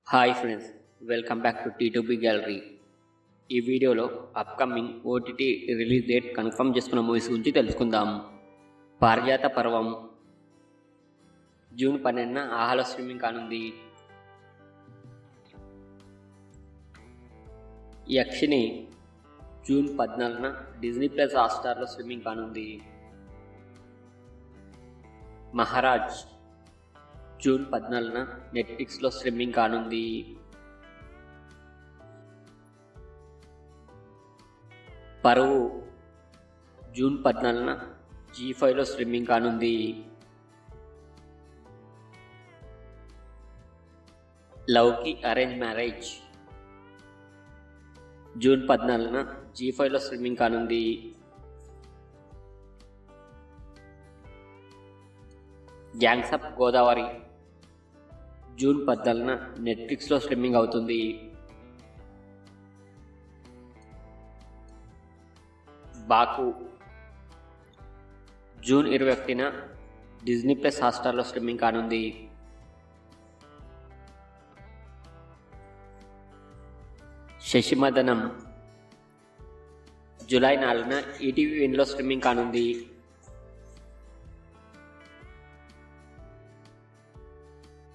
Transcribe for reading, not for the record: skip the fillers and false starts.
Hi friends, welcome back to T2B gallery. ఈ వీడియోలో upcoming OTT release date confirm చేసుకున్న movies గురించి తెలుసుకుందాం. పారిజాత పర్వం జూన్ 12న ఆహాలో స్ట్రీమింగ్ కానుంది. Yakshini June 14న Disney plus హాట్‌స్టార్లో streaming కానుంది. మహారాజ్ జూన్ 14న నెట్ఫ్లిక్స్లో స్ట్రీమింగ్ కానుంది. పరువు జూన్ 14న జీ5లో స్ట్రీమింగ్ కానుంది. లవ్కి అరేంజ్ మ్యారేజ్ జూన్ 14న జీ5లో స్ట్రీమింగ్ కానుంది. గ్యాంగ్స్ ఆఫ్ గోదావరి జూన్ 14న నెట్ఫ్లిక్స్లో స్ట్రీమింగ్ అవుతుంది. బాకు జూన్ 21న డిజ్నీ ప్లస్ హాట్‌స్టార్లో స్ట్రీమింగ్ కానుంది. శశిమదనం జూలై 4న ఈటీవీ విన్లో స్ట్రీమింగ్ కానుంది.